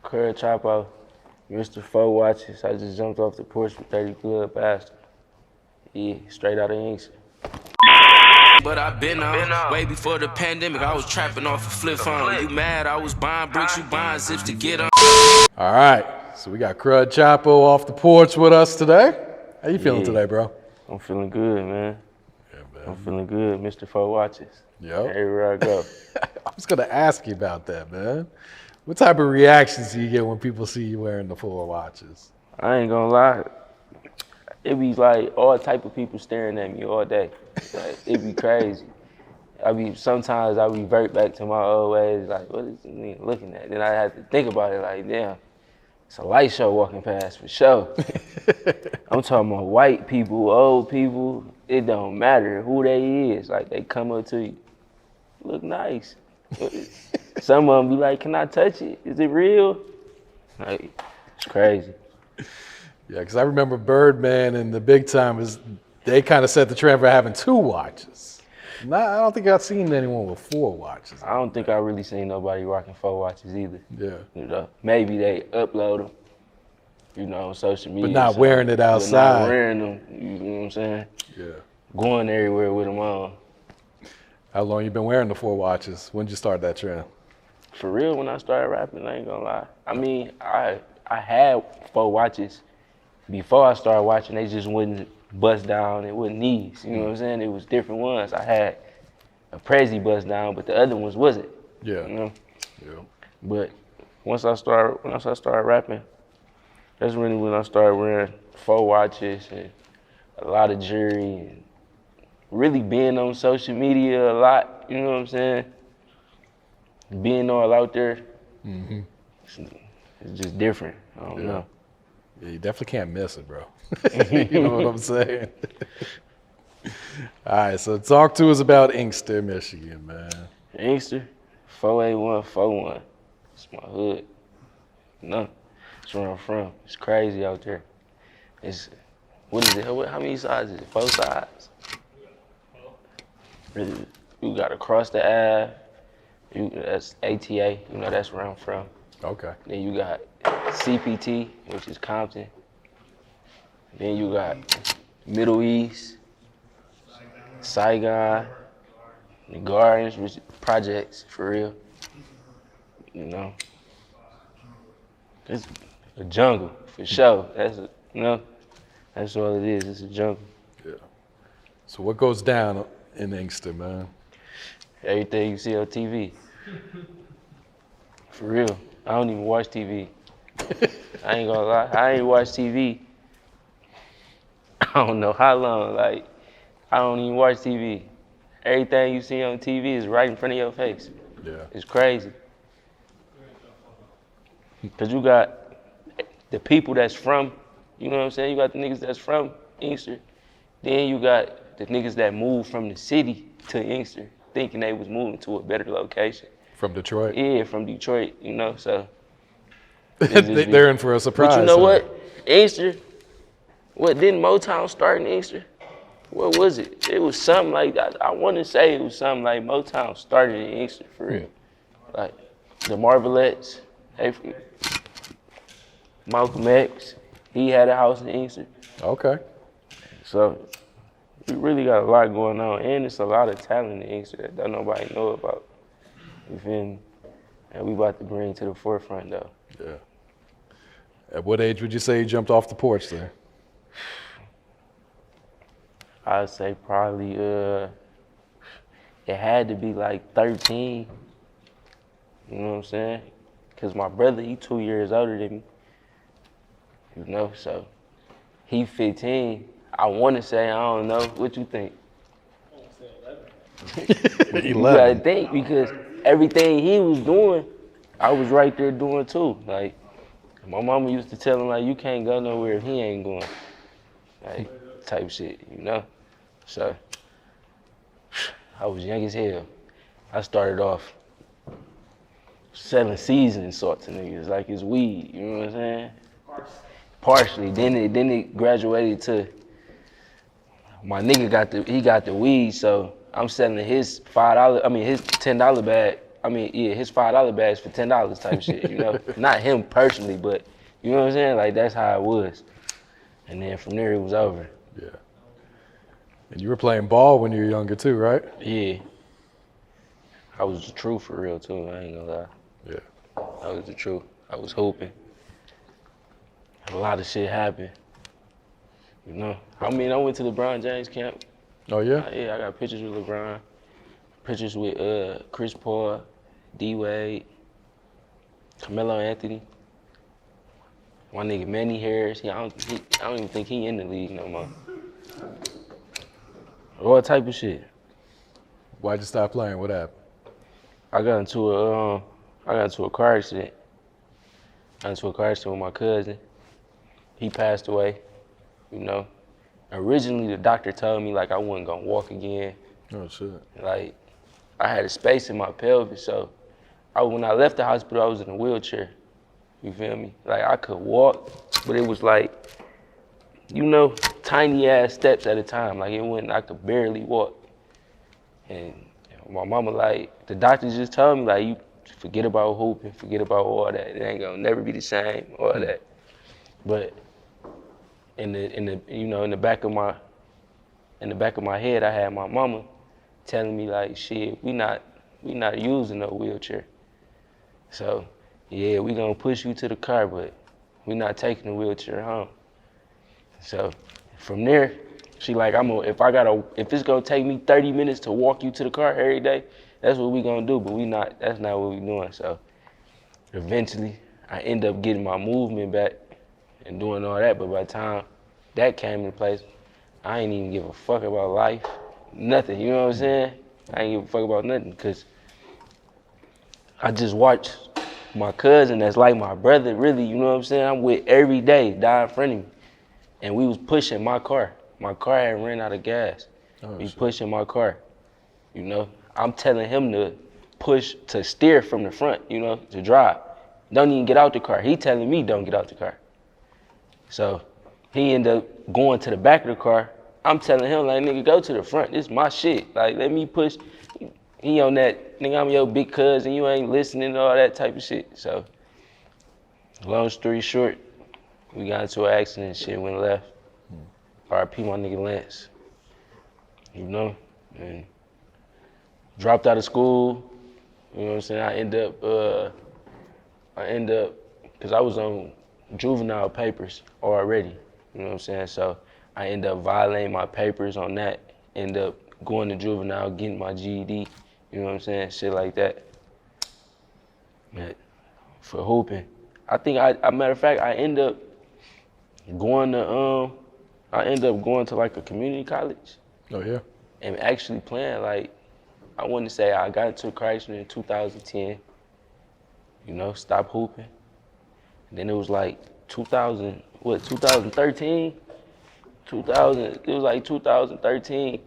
CrudChapo, Mr. 4 Watches. I just jumped off the porch with 30 Club Bastard. Yeah, straight out of Inkster. But I been out way before the pandemic. I was trapping off a flip phone. You mad? I was buying bricks, you buying zips to get on. All right, so we got Crud Chapo off the porch with us today. How you feeling today, bro? I'm feeling good, man. Yeah, man. I'm feeling good, Mr. 4 Watches. Yep. Everywhere I go. I was gonna ask you about that, man. What type of reactions do you get when people see you wearing the 4 watches? I ain't gonna lie. It be like all type of people staring at me all day. Like, it be crazy. Sometimes I revert back to my old ways, like, what is this nigga looking at? Then I have to think about it, like, damn, it's a light show walking past for sure. I'm talking about white people, old people, it don't matter who they is. Like, they come up to you, look nice. Some of them be like, can I touch it? Is it real? Like, it's crazy. Yeah, because I remember Birdman and the Big Timers, they kind of set the trend for having 2 watches. I don't think I've seen anyone with 4 watches. I don't think I really seen nobody rocking 4 watches either. Yeah. You know, maybe they upload them, you know, on social media. But not wearing it outside. But not wearing them, you know what I'm saying? Yeah. Going everywhere with them on. How long you been wearing the 4 watches? When did you start that trend? For real, when I started rapping, I ain't gonna lie. I mean, I had 4 watches. Before I started watching, they just wouldn't bust down. It wasn't these, you know what I'm saying? It was different ones. I had a Peezy bust down, but the other ones wasn't. Yeah. You know? Yeah. But once I started rapping, that's really when I started wearing 4 watches and a lot of jewelry and really being on social media a lot, you know what I'm saying? Being all out there, it's just different. I don't know. Yeah, you definitely can't miss it, bro. You know what I'm saying? All right, so talk to us about Inkster, Michigan, man. Inkster, 48141. It's my hood. No, it's where I'm from. It's crazy out there. What is it? How many sides is it? 4 sides? Really, you gotta cross the Ave. That's ATA, you know, that's where I'm from. Okay. Then you got CPT, which is Compton. Then you got Middle East, Saigon, the Gardens, which projects for real. You know, it's a jungle for sure. That's all it is. It's a jungle. Yeah. So what goes down in Inkster, man? Everything you see on TV. For real. I don't even watch TV. I ain't gonna lie. I ain't watched TV. I don't know how long. Like, I don't even watch TV. Everything you see on TV is right in front of your face. Yeah. It's crazy. Cause you got the people that's from, you know what I'm saying? You got the niggas that's from Inkster. Then you got the niggas that moved from the city to Inkster, thinking they was moving to a better location. From Detroit? Yeah, from Detroit, you know, so. They're in for a surprise. But you know what? Inkster, didn't Motown start in Inkster? What was it? It was something like, I want to say it was something like Motown started in Inkster, for real. Like, the Marvelettes, Malcolm X, he had a house in Inkster. Okay. So, we really got a lot going on, and it's a lot of talent in Inkster that don't nobody know about. You feel me? And we about to bring to the forefront, though. Yeah. At what age would you say you jumped off the porch there? I'd say probably, it had to be like 13. You know what I'm saying? Because my brother, he 2 years older than me. You know, so he 15. I want to say, I don't know. What you think? You gotta think, because everything he was doing, I was right there doing too. Like, my mama used to tell him, like, you can't go nowhere if he ain't going. Like, type shit, you know? So, I was young as hell. I started off selling seasoning salt to niggas like it's weed, you know what I'm saying? Partially. Then it graduated to, my nigga got the weed, so I'm selling his his $10 bag I mean, yeah, his $5 bags for $10 type shit, you know? Not him personally, but you know what I'm saying? Like, that's how it was. And then from there, it was over. Yeah. And you were playing ball when you were younger too, right? Yeah. I was the truth for real, too. I ain't gonna lie. Yeah. I was the truth. I was hooping. A lot of shit happened. You know? I mean, I went to LeBron James camp. Oh, yeah? Yeah, I got pictures with LeBron. Pictures with Chris Paul, D-Wade, Carmelo Anthony. My nigga Manny Harris. I don't even think he in the league no more. All type of shit. Why'd you stop playing? What happened? I got into a car accident. I got into a car accident with my cousin. He passed away, you know. Originally, the doctor told me, like, I wasn't gonna walk again. Oh, shit. Like, I had a space in my pelvis, so when I left the hospital, I was in a wheelchair. You feel me? Like, I could walk, but it was like, you know, tiny ass steps at a time. Like, I could barely walk. And my mama, like, the doctors just told me, like, you forget about hooping, forget about all that. It ain't gonna never be the same, all that. But in the back of my head, I had my mama telling me, like, shit, we not using no wheelchair. So, yeah, we gonna push you to the car, but we not taking the wheelchair home. So, from there, she like, if it's gonna take me 30 minutes to walk you to the car every day, that's what we gonna do, but that's not what we doing. So, eventually, I end up getting my movement back and doing all that, but by the time that came into place, I ain't even give a fuck about life, nothing, you know what I'm saying? I ain't give a fuck about nothing, because I just watched my cousin that's like my brother, really, you know what I'm saying? I'm with every day, die in front of me. And we was pushing my car. My car had ran out of gas. We pushing my car, you know? I'm telling him to steer from the front, you know, to drive. Don't even get out the car. He telling me don't get out the car. So he ended up going to the back of the car. I'm telling him, like, nigga, go to the front. This is my shit. Like, let me push. He on that, nigga, I'm your big cousin, you ain't listening and all that type of shit. So, long story short, we got into an accident and shit, went left. RIP my nigga Lance. You know? And dropped out of school. You know what I'm saying? I end up, because I was on juvenile papers already. You know what I'm saying? So I end up violating my papers on that. End up going to juvenile, getting my GED. You know what I'm saying? Shit like that. But for hooping, I think matter of fact, I end up going to like a community college. Oh yeah. And actually playing, like, I want to say I got into a car accident in 2010. You know, stopped hooping. And then it was like 2013? It was like 2013.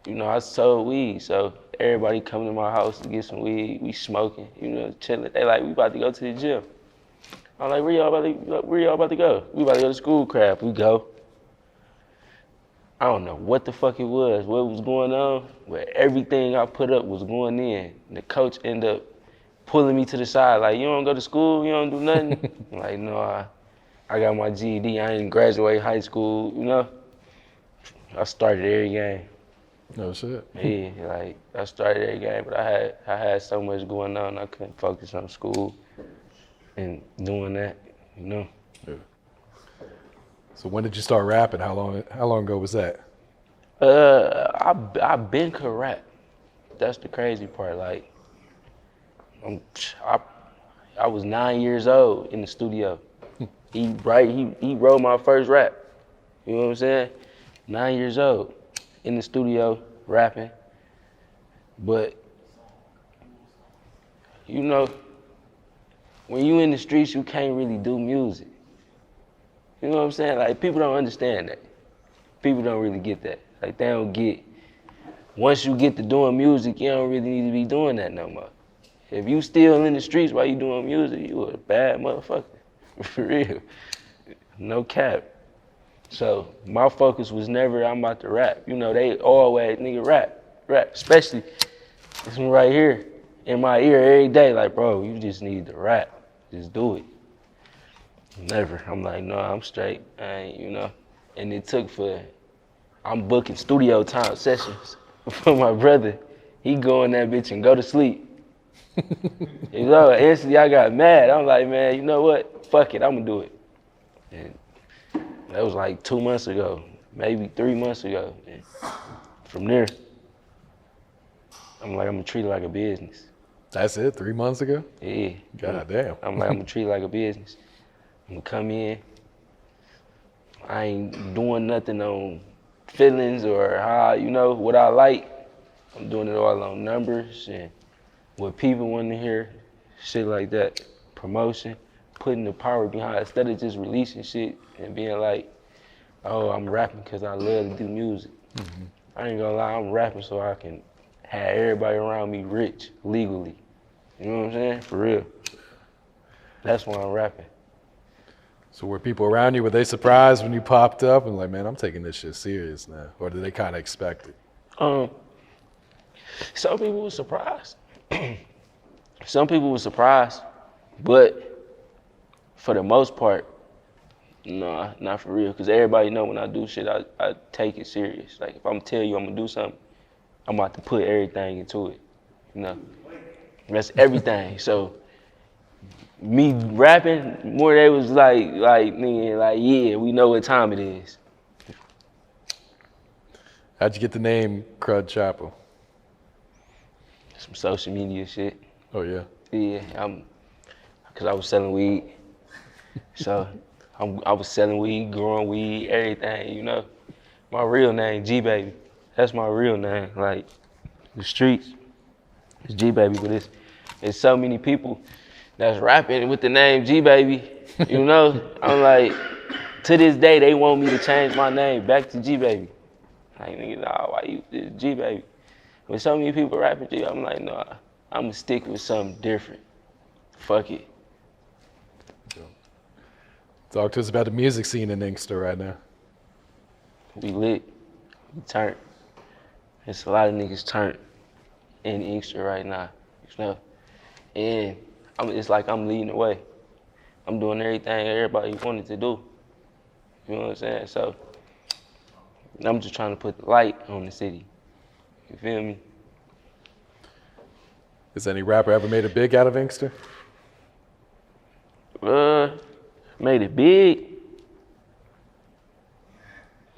You know, I sold weed, so everybody coming to my house to get some weed. We smoking, you know, chilling. They like, we about to go to the gym. I'm like, where y'all about to go? We about to go to school crap. We go. I don't know what the fuck it was, what was going on, but everything I put up was going in. The coach ended up pulling me to the side, like, you don't go to school, you don't do nothing? I'm like, no, I got my GED, I didn't graduate high school, you know? I started every game. No shit. Yeah, like, I started every game, but I had so much going on, I couldn't focus on school and doing that, you know? Yeah. So when did you start rapping? How long ago was that? I've been could rap. That's the crazy part. Like, I was 9 years old in the studio. He wrote my first rap. You know what I'm saying? 9 years old in the studio rapping. But you know, when you in the streets, you can't really do music. You know what I'm saying? Like, people don't understand that. People don't really get that. Like, they don't get, once you get to doing music, you don't really need to be doing that no more. If you still in the streets while you doing music, you a bad motherfucker. For real. No cap. So my focus was never, I'm about to rap. You know, they always, nigga, rap. Especially this one right here. in my ear every day, like, bro, you just need to rap. Just do it. Never. I'm like, no, I'm straight. I ain't, you know. And it took I'm booking studio time sessions for my brother. He go in that bitch and go to sleep. You know, instantly I got mad. I'm like, man, you know what? Fuck it, I'm gonna do it. And that was like 2 months ago, maybe 3 months ago. And from there, I'm gonna treat it like a business. That's it, 3 months ago? Yeah. God damn. I'm gonna treat it like a business. I'm gonna come in. I ain't doing nothing on feelings or how, you know, what I like. I'm doing it all on numbers and what people want to hear, shit like that. Promotion, putting the power behind it, instead of just releasing shit and being like, oh, I'm rapping because I love to do music. Mm-hmm. I ain't gonna lie, I'm rapping so I can have everybody around me rich legally. You know what I'm saying? For real. That's why I'm rapping. So were people around you, were they surprised when you popped up and like, man, I'm taking this shit serious now? Or did they kind of expect it? Some people were surprised. Some people were surprised, but for the most part, no, not for real. Because everybody know when I do shit, I take it serious. Like if I'm tell you I'm gonna do something, I'm about to put everything into it. You know, that's everything. So me rapping, more they was like nigga, like yeah, we know what time it is. How'd you get the name Crud Chapo? Some social media shit. Oh yeah. Yeah, cause I was selling weed, so I was selling weed, growing weed, everything. You know, my real name G Baby. That's my real name. Like the streets, it's G Baby, but it's so many people that's rapping with the name G Baby. You know, I'm like, to this day they want me to change my name back to G Baby. Like nigga, nah, why you it's G Baby? When so many people rapping G, I'm like, no, I'm gonna stick with something different. Fuck it. Talk to us about the music scene in Inkster right now. We lit. We turned. There's a lot of niggas turned in Inkster right now. You know? And it's like I'm leading the way. I'm doing everything everybody wanted to do. You know what I'm saying? So I'm just trying to put the light on the city. You feel me? Has any rapper ever made it big out of Inkster? Made it big?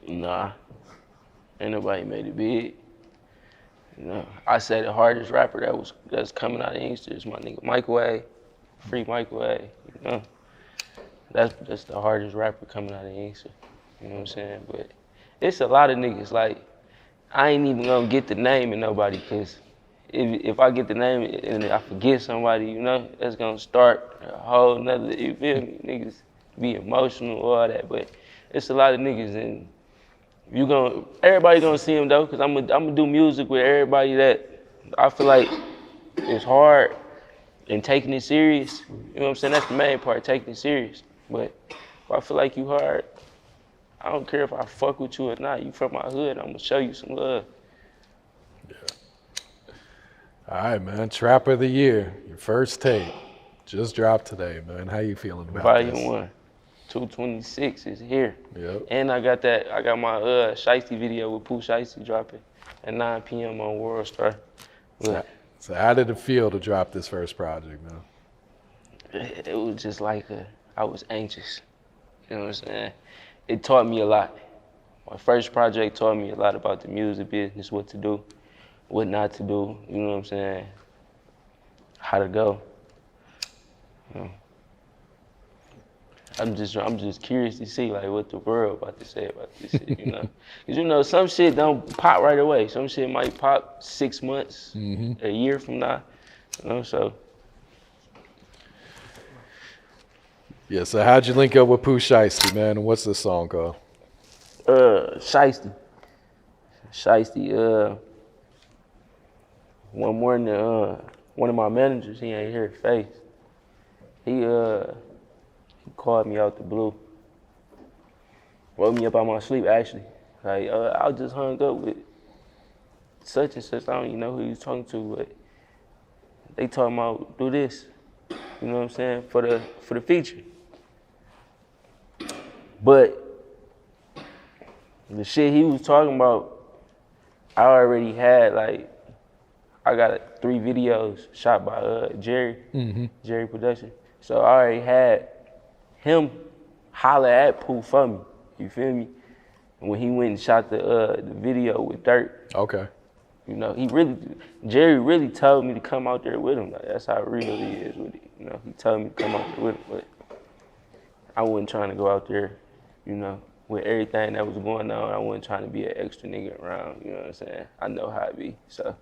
Nah. Ain't nobody made it big. You know, I say the hardest rapper that's coming out of Inkster is my nigga Microwave, Free Microwave. You know, that's the hardest rapper coming out of Inkster. You know what I'm saying? But it's a lot of niggas. Like I ain't even gonna get the name of nobody, cause if I get the name and I forget somebody, you know, that's gonna start a whole nother. You feel me? Niggas be emotional, all that. But it's a lot of niggas and. Everybody gonna see him though, cause I'm gonna do music with everybody that I feel like is hard and taking it serious. You know what I'm saying? That's the main part, taking it serious. But if I feel like you hard, I don't care if I fuck with you or not. You from my hood, I'm gonna show you some love. Yeah. All right, man. Trap of the Year, your first tape, just dropped today, man. How you feeling about this? Volume 1. 226 is here. Yep. And I got my Sheisty video with Pooh Shiesty dropping at 9 p.m. on World Star. So how did it feel to drop this first project, man? It was just like I was anxious. You know what I'm saying? It taught me a lot. My first project taught me a lot about the music business, what to do, what not to do, you know what I'm saying? How to go. You know. I'm just curious to see like what the world about to say about this shit, you know? Cause you know some shit don't pop right away. Some shit might pop 6 months, a year from now, you know. So. Yeah. So how'd you link up with Pooh Shiesty, man? And what's this song called? Sheisty. One morning, one of my managers, he ain't here, Face. He called me out the blue. Woke me up out my sleep, actually. Like, I just hung up with such and such. I don't even know who he was talking to, but they talking about do this. You know what I'm saying? For the feature. But the shit he was talking about, I already had like, I got 3 videos shot by Jerry, Jerry Production. So I already had him holler at Pooh for me. You feel me? And when he went and shot the video with Dirt. Okay. You know, Jerry really told me to come out there with him. Like, that's how real he is with it. You know, he told me to come out there with him, but I wasn't trying to go out there, you know, with everything that was going on. I wasn't trying to be an extra nigga around, you know what I'm saying? I know how it be, so.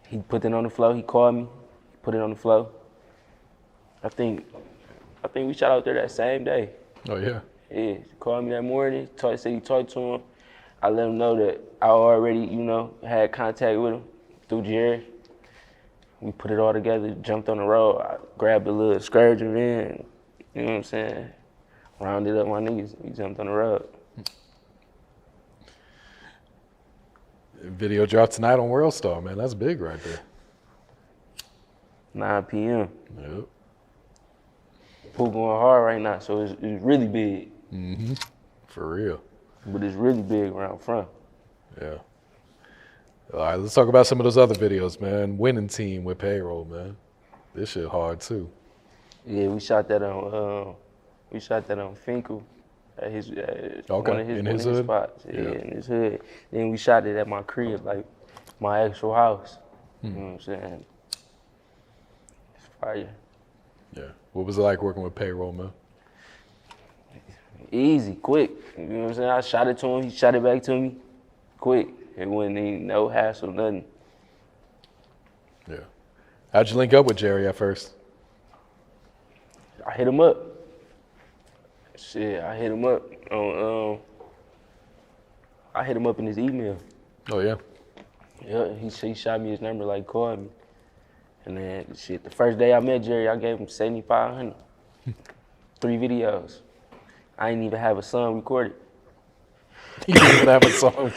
He put it on the floor, he called me, put it on the floor. I think we shot out there that same day. Oh, yeah? Yeah, he called me that morning, said he talked to him. I let him know that I already, you know, had contact with him through Jerry. We put it all together, jumped on the road. I grabbed a little Scourger van, you know what I'm saying? Rounded up my niggas, we jumped on the road. Video dropped tonight on Worldstar, man. That's big right there. 9 p.m. Yep. Pooh going hard right now, so it's really big. For real. But it's really big around front. Yeah. All right, let's talk about some of those other videos, man. Winning Team with Payroll, man. This shit hard too. Yeah, we shot that on Finkel at his one of his hood? spots. Yeah, in his hood. Then we shot it at my crib, like my actual house. You know what I'm saying? It's fire. Yeah. What was it like working with Payroll, man? Easy, quick. You know what I'm saying? I shot it to him, he shot it back to me, quick. It wasn't even no hassle, nothing. Yeah. How'd you link up with Jerry at first? I hit him up. Shit, I hit him up on, I hit him up in his email. Oh, yeah? Yeah, he shot me his number, like, called me. And then, shit, the first day I met Jerry, I gave him $7,500. 3 videos. I didn't even have a song recorded. You didn't even have a song.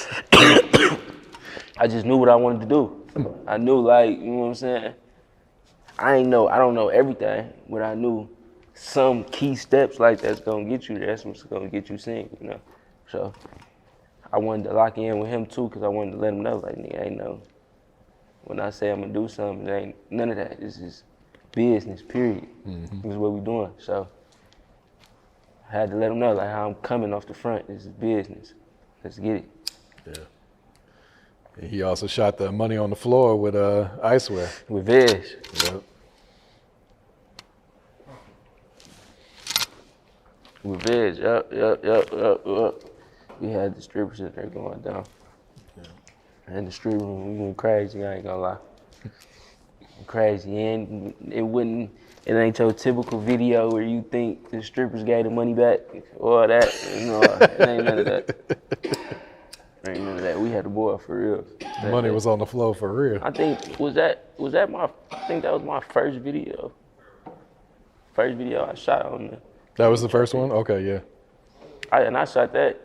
I just knew what I wanted to do. I knew, like, you know what I'm saying? I don't know everything, but I knew some key steps like that's gonna get you there. That's what's gonna get you singing, you know? So I wanted to lock in with him too, because I wanted to let him know, like, nigga, ain't no, when I say I'm gonna do something, it ain't none of that. This is business, period. This is what we doing. So I had to let him know, like, how I'm coming off the front. This is business. Let's get it. Yeah. And he also shot the Money on the Floor with IceWear. With Vezzo. Yep. With Vezzo, yup. We had the strippers in there going down. Yeah. And the strip room, we went crazy, I ain't gonna lie. Crazy, and it ain't your typical video where you think the strippers gave the money back or that, you know, it ain't none of that. Ain't none of that. We had the boy for real. The money was on the floor for real. I think, I think that was my first video. First video I shot on the. That was the first one? Okay, yeah. I shot that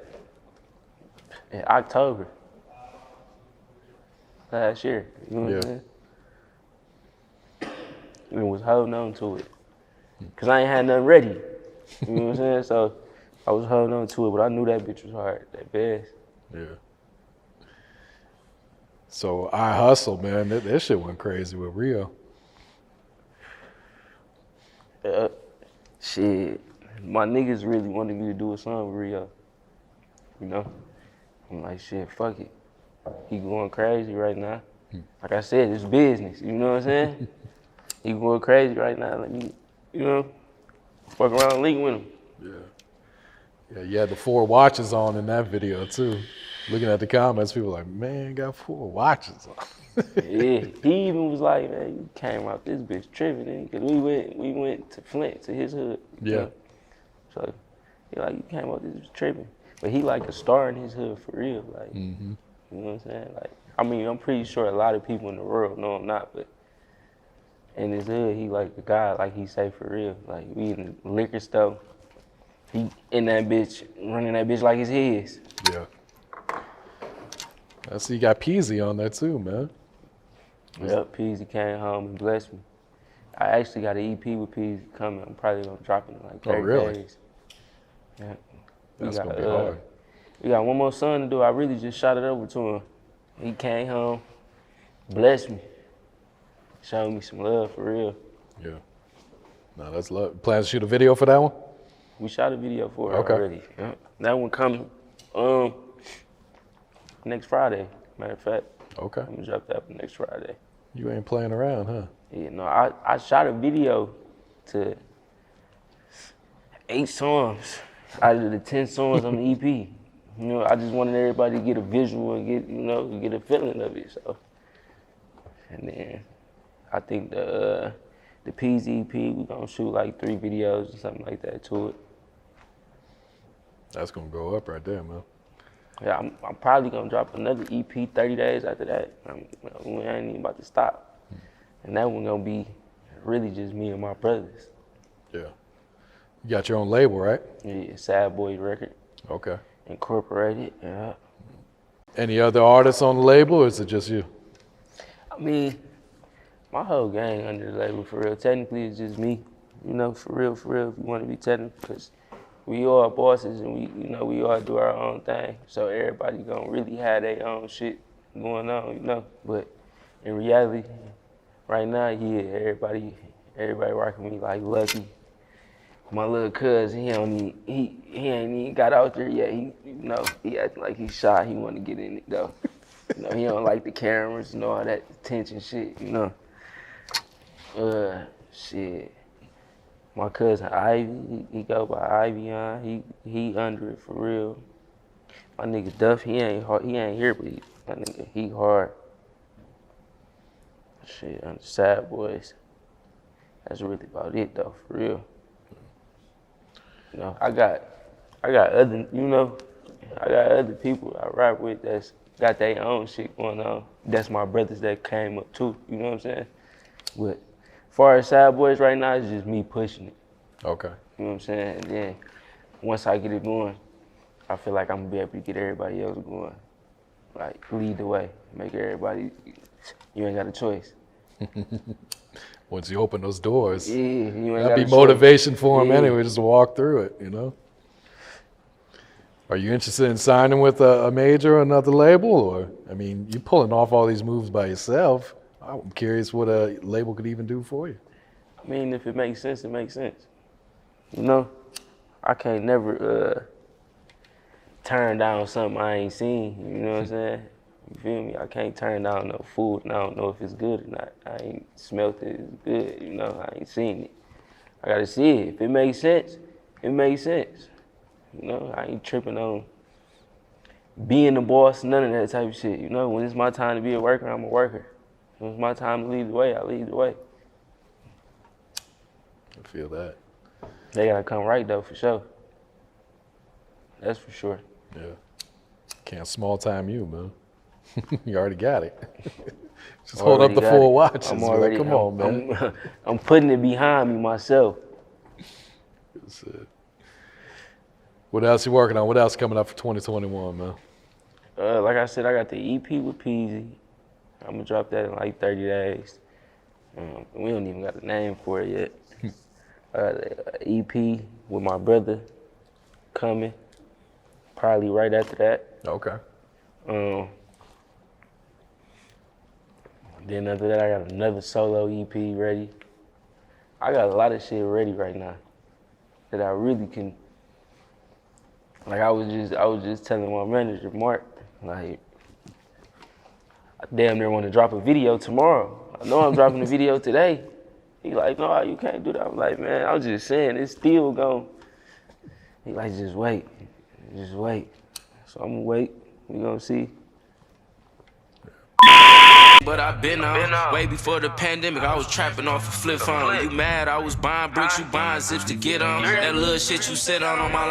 in October last year. You know what I'm saying? And was holding on to it. Cause I ain't had nothing ready. You know what I'm saying? So I was holding on to it, but I knew that bitch was hard, that bass. Yeah. So I Hustle, man, that shit went crazy with Rio. Shit, my niggas really wanted me to do a song with Rio. You know? I'm like, shit, fuck it. He going crazy right now. Like I said, it's business, you know what I'm saying? He going crazy right now. Let me, you know, fuck around and link with him. Yeah. Yeah, you had the 4 watches on in that video too. Looking at the comments, people like, man, got 4 watches on. Yeah, he even was like, man, you came out this bitch tripping, didn't you? Cause we went to Flint, to his hood. Yeah. You know? So he like, you came out this bitch tripping. But he like a star in his hood for real. Like, you know what I'm saying? Like, I mean, I'm pretty sure a lot of people in the world know I'm not, but in his hood, he like a guy, like he say for real. Like, we in the liquor store, he in that bitch, running that bitch like it's his. Yeah. I see you got Peezy on there too, man. Yep, Peezy came home and blessed me. I actually got an EP with Peezy coming. I'm probably gonna drop it in like 30 really? days. Yeah. That's gonna be hard. We got one more song to do. I really just shot it over to him. He came home, blessed me, showed me some love for real. Yeah. No, that's love. Plans to shoot a video for that one? We shot a video for it Okay. already. Yeah. That one coming next Friday, matter of fact. Okay. I'm gonna drop that one next Friday. You ain't playing around, huh? Yeah, no, I shot a video to 8 songs out of the 10 songs on the EP. You know, I just wanted everybody to get a visual and get a feeling of it. So, and then I think the Peezy EP, we gonna shoot like 3 videos or something like that to it. That's gonna go up right there, man. Yeah, I'm probably gonna drop another EP 30 days after that. We ain't even about to stop. And that one gonna be really just me and my brothers. Yeah. You got your own label, right? Yeah, Sad Boys record, Okay. incorporated. Yeah. Any other artists on the label, or is it just you? I mean, my whole gang under the label for real. Technically, it's just me. You know, for real. If you want to be technical, because we all bosses and we all do our own thing. So everybody gonna really have their own shit going on, you know. But in reality, right now, yeah, everybody rocking me like Lucky. My little cuz, he ain't even got out there yet. He acting like he's shy. He want to get in it though. You know, he don't like the cameras and all that attention shit. You know. Shit. My cousin Ivy, he go by Ivy. He under it for real. My nigga Duff, he ain't hard. He ain't here, but my nigga, he hard. Shit, under Sad Boys. That's really about it though, for real. You know, I got other, I got other people I rap with that's got their own shit going on. That's my brothers that came up too, you know what I'm saying? But as far as Sad Boys right now, it's just me pushing it. Okay. You know what I'm saying? And then once I get it going, I feel like I'm gonna be able to get everybody else going. Like, lead the way, make everybody, you ain't got a choice. Once you open those doors, Yeah, you ain't got that'd a be choice. motivation for them Yeah. anyway, just to walk through it, you know? Are you interested in signing with a major or another label? Or, I mean, you're pulling off all these moves by yourself. I'm curious what a label could even do for you. I mean, if it makes sense, it makes sense. You know, I can't never turn down something I ain't seen, you know what I'm saying? You feel me? I can't turn down no food and I don't know if it's good or not. I ain't smelt it, it's good, you know, I ain't seen it. I gotta see it. If it makes sense, it makes sense. You know, I ain't tripping on being the boss, none of that type of shit. You know, when it's my time to be a worker, I'm a worker. When it's my time to lead the way, I lead the way. I feel that. They gotta come right though, for sure. That's for sure. Yeah. Can't small time you, man. You already got it. Just hold up the got full it. watches. I'm Be already, like, come on, man. I'm putting it behind me myself. That's it. What else you working on? What else coming up for 2021, man? Like I said, I got the EP with Peezy. I'm gonna drop that in like 30 days. We don't even got a name for it yet. I got an EP with my brother coming, probably right after that. Okay. Then after that, I got another solo EP ready. I got a lot of shit ready right now that I really can. Like I was just telling my manager, Mark, like, I damn near want to drop a video tomorrow. I know I'm dropping a video today. He like, no, you can't do that. I'm like, man, I was just saying, it's still going. He like, just wait. So I'm gonna wait. We gonna see. But I been on way before the pandemic. I was trapping off a flip phone. You mad? I was buying bricks, you buying zips to get on. That little shit you sit on my line.